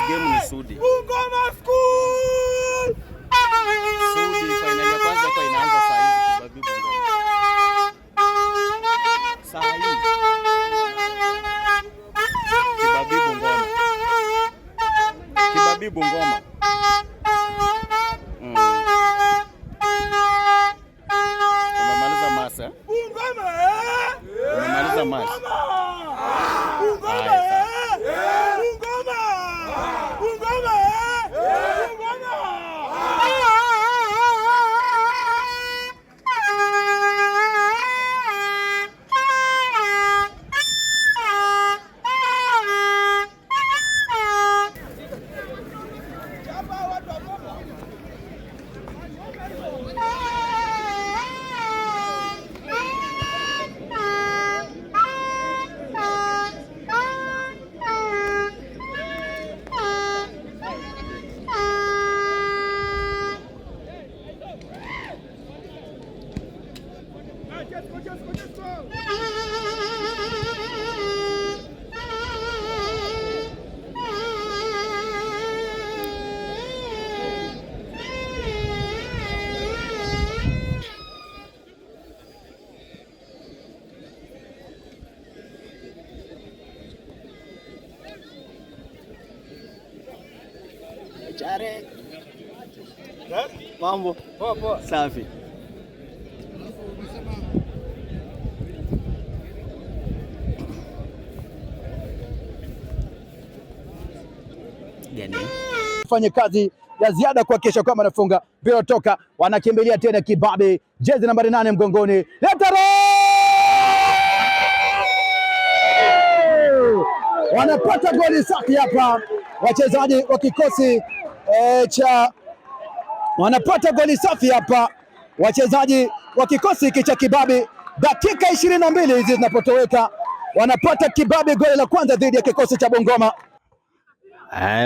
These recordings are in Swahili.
game ni Sudi. Bungoma School. Sudi final ya kwanza kwa inaanza saa hizi Kibabi Bungoma. Saa hii. Kibabi Bungoma. Kibabi Bungoma. Umemaliza masa? Bungoma. Umemaliza masa? Bungoma. Chare. Mambo. Poa. Safi. Gani? Fanye kazi ya ziada kuhakikisha kwamba anafunga bila toka, wanakimbilia tena Kibabi, jezi nambari 8 mgongoni. Letaro! Wanapata goli safi hapa wachezaji wa kikosi cha wanapata goli safi hapa wachezaji wa kikosi cha Kibabi. Dakika 22 hizi zinapotoweka, wanapata Kibabi goli la kwanza dhidi ya kikosi cha Bungoma.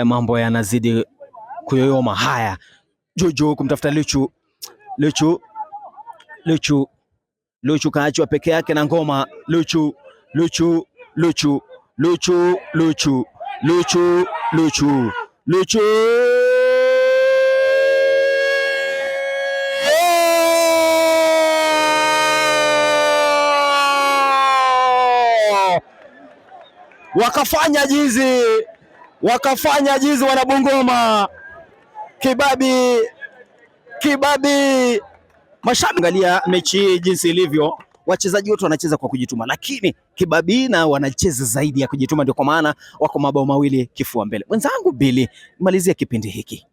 Mambo yanazidi kuyoyoma. Haya, Jojo kumtafuta Luchu kaachwa peke yake na ngoma. Luchu wakafanya jizi wana Bungoma. Kibabi mashabiki, angalia mechi jinsi ilivyo, wachezaji wote wanacheza kwa kujituma, lakini Kibabi na wanacheza zaidi ya kujituma, ndio kwa maana wako mabao mawili kifua mbele. Mwenzangu Billy, malizia kipindi hiki.